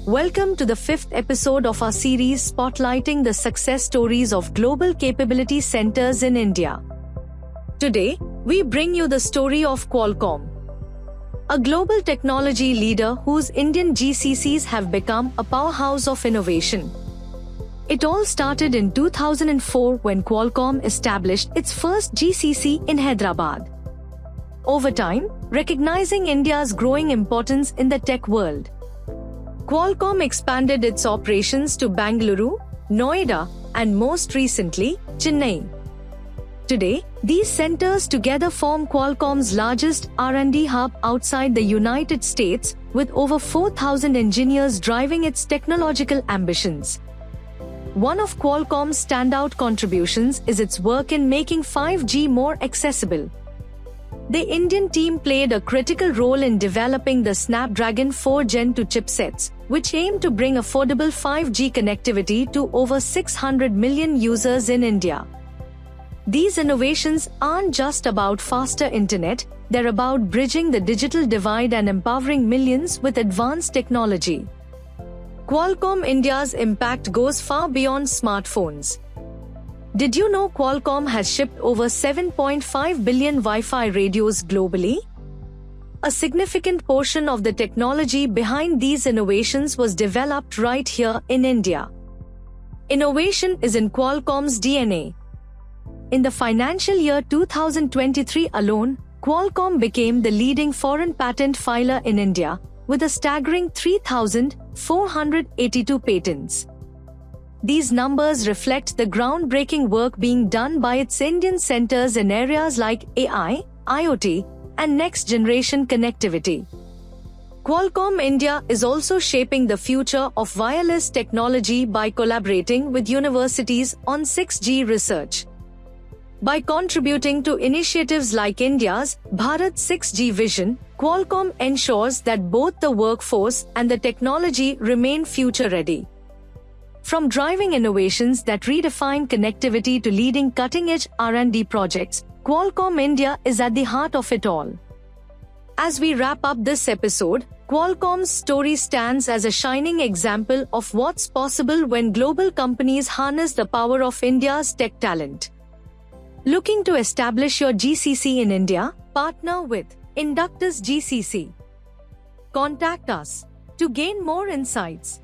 Welcome to the fifth episode of our series spotlighting the success stories of global capability centers in India. Today, we bring you the story of Qualcomm, a global technology leader whose Indian GCCs have become a powerhouse of innovation. It all started in 2004 when Qualcomm established its first GCC in Hyderabad. Over time, recognizing India's growing importance in the tech world, Qualcomm expanded its operations to Bengaluru, Noida, and most recently, Chennai. Today, these centers together form Qualcomm's largest R&D hub outside the United States, with over 4,000 engineers driving its technological ambitions. One of Qualcomm's standout contributions is its work in making 5G more accessible. The Indian team played a critical role in developing the Snapdragon 4 Gen 2 chipsets, which aim to bring affordable 5G connectivity to over 600 million users in India. These innovations aren't just about faster internet, they're about bridging the digital divide and empowering millions with advanced technology. Qualcomm India's impact goes far beyond smartphones. Did you know Qualcomm has shipped over 7.5 billion Wi-Fi radios globally? A significant portion of the technology behind these innovations was developed right here in India. Innovation is in Qualcomm's DNA. In the financial year 2023 alone, Qualcomm became the leading foreign patent filer in India, with a staggering 3,482 patents. These numbers reflect the groundbreaking work being done by its Indian centers in areas like AI, IoT, and next-generation connectivity. Qualcomm India is also shaping the future of wireless technology by collaborating with universities on 6G research. By contributing to initiatives like India's Bharat 6G Vision, Qualcomm ensures that both the workforce and the technology remain future-ready. From driving innovations that redefine connectivity to leading cutting-edge R&D projects, Qualcomm India is at the heart of it all. As we wrap up this episode, Qualcomm's story stands as a shining example of what's possible when global companies harness the power of India's tech talent. Looking to establish your GCC in India? Partner with Inductus GCC. Contact us to gain more insights.